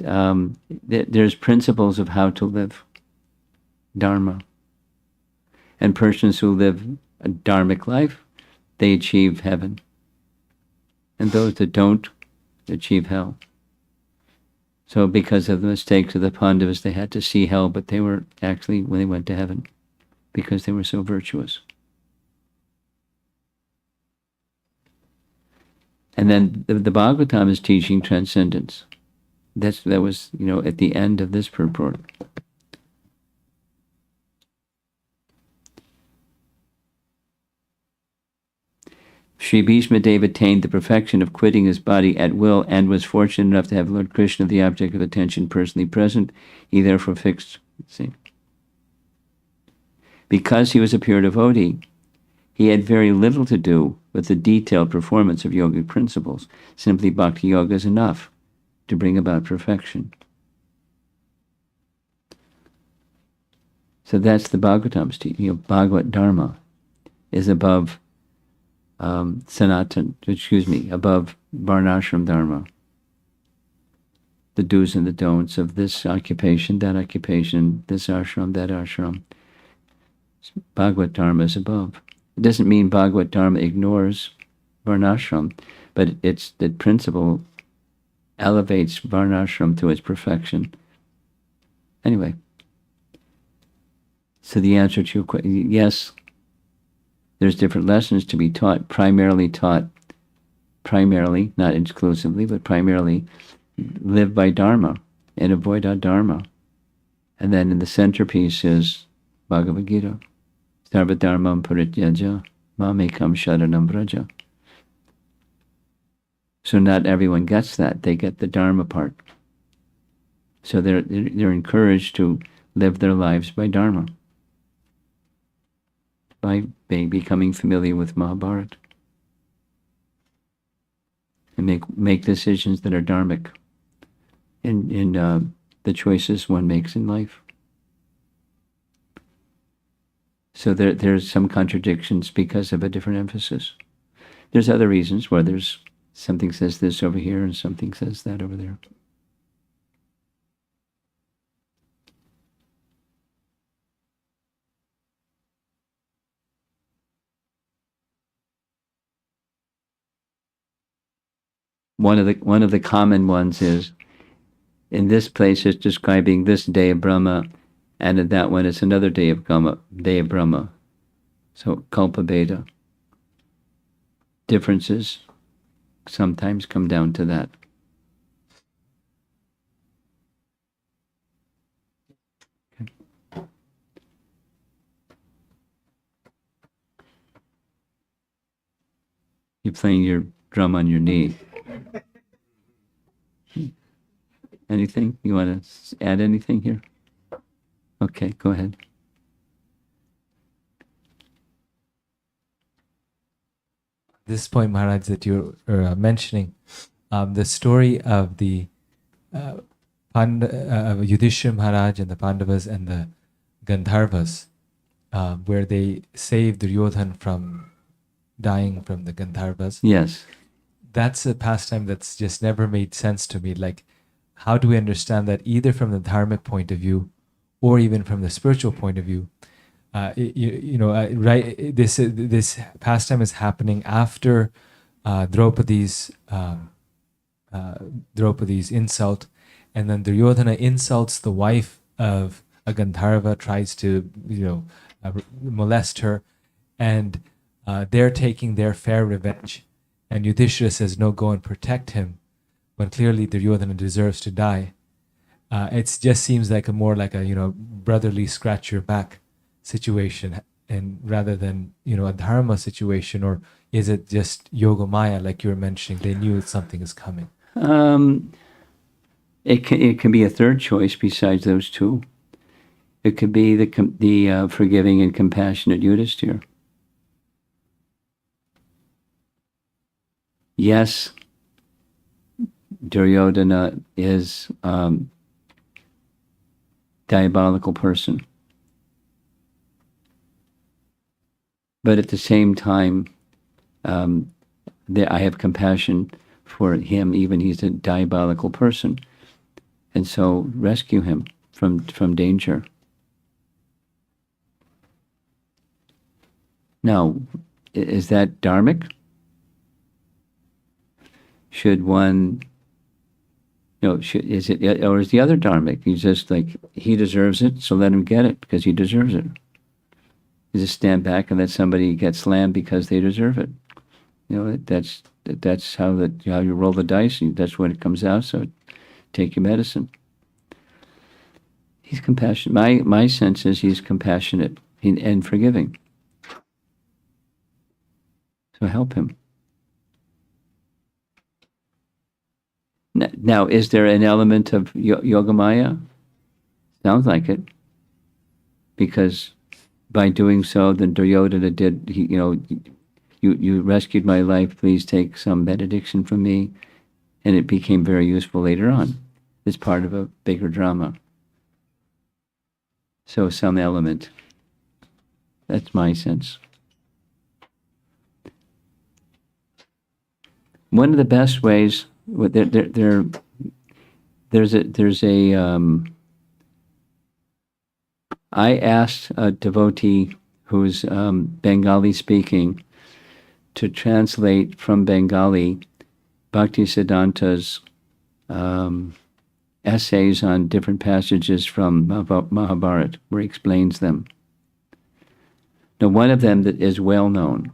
there's principles of how to live dharma. And persons who live a dharmic life, they achieve heaven. And those that don't achieve hell. So because of the mistakes of the Pandavas, they had to see hell, but they were actually, when they went to heaven, because they were so virtuous. And then the Bhagavatam is teaching transcendence. That was, at the end of this purport. Sri Bhismadeva attained the perfection of quitting his body at will and was fortunate enough to have Lord Krishna, the object of attention, personally present. He therefore fixed, because he was a pure devotee, he had very little to do with the detailed performance of yogic principles. Simply bhakti yoga is enough to bring about perfection. So that's the Bhagavatam's teaching. Bhagavad Dharma is above above Varnashram Dharma. The do's and the don'ts of this occupation, this ashram, that ashram. Bhagavad Dharma is above. It doesn't mean Bhagavad Dharma ignores Varnashram, but it's the principle elevates Varnashram to its perfection. Anyway, so the answer to your question, yes, there's different lessons to be taught, primarily, not exclusively, but primarily, live by Dharma and avoid adharma. And then in the centerpiece is Bhagavad-gita. Sarva dharmam parityaja mamekam sharanam vraja. So not everyone gets that. They get the dharma part. So they're encouraged to live their lives by dharma, by becoming familiar with Mahabharata, and make decisions that are dharmic in the choices one makes in life. So there's some contradictions because of a different emphasis. There's other reasons where there's something says this over here and something says that over there. One of the common ones is, in this place it's describing this day of Brahma, and in that one it's another day of Brahma. So Kalpabheda. Differences sometimes come down to that. Okay. You're playing your drum on your knee. Anything? You want to add anything here? Okay, go ahead. This point, Maharaj, that you're mentioning, the story of the Yudhishthira Maharaj and the Pandavas and the Gandharvas, where they saved Duryodhan from dying from the Gandharvas. Yes. That's a pastime that's just never made sense to me. Like, how do we understand that either from the dharmic point of view or even from the spiritual point of view? Right? This pastime is happening after Draupadi's insult, and then Duryodhana insults the wife of a Gandharva, tries to molest her, and they're taking their fair revenge. And Yudhishthira says, "No, go and protect him," when clearly Duryodhana deserves to die. It just seems like a brotherly scratch your back situation, and rather than a dharma situation. Or is it just yoga maya, like you were mentioning? They knew something is coming. It can be a third choice besides those two. It could be the forgiving and compassionate Yudhishthira. Yes, Duryodhana is diabolical person. But at the same time, I have compassion for him, even he's a diabolical person. And so rescue him from danger. Now, is that dharmic? Should one, is it, or is the other dharmic? He's just like, he deserves it, so let him get it because he deserves it. You just stand back and let somebody get slammed because they deserve it. That's how you roll the dice. And that's when it comes out. So take your medicine. He's compassionate. My sense is he's compassionate and forgiving. So help him. Now, is there an element of yogamaya? Sounds like it. Because by doing so, then Duryodhana did, you rescued my life, please take some benediction from me. And it became very useful later on. It's part of a bigger drama. So some element. That's my sense. One of the best ways, I asked a devotee who's Bengali speaking to translate from Bengali Bhaktisiddhanta's essays on different passages from Mahabharata, where he explains them. Now, one of them that is well known,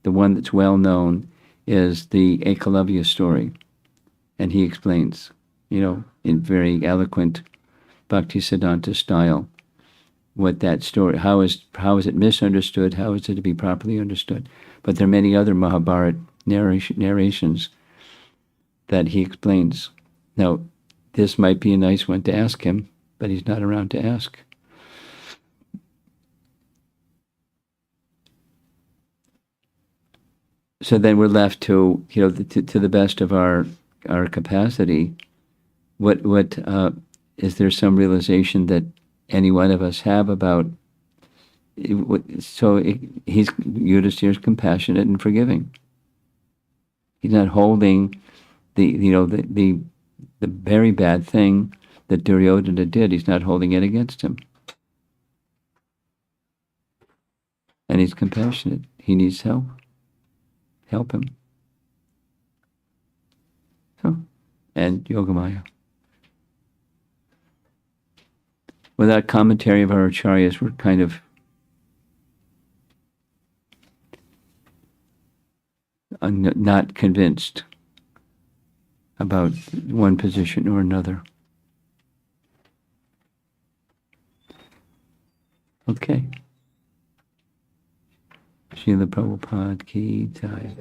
the one that's well known, is the Ekalavya story. And he explains, in very eloquent Bhaktisiddhanta style, what that story, how is it misunderstood, how is it to be properly understood. But there are many other Mahabharata narrations that he explains. Now, this might be a nice one to ask him, but he's not around to ask. So then we're left to, to the best of our capacity. What is there some realization that any one of us have about? Yudhishthira's compassionate and forgiving. He's not holding the very bad thing that Duryodhana did. He's not holding it against him. And he's compassionate. He needs help. Help him. So, and Yogamaya. Without commentary of our acharyas, we're kind of not convinced about one position or another. Okay. Srila Prabhupada ki jai.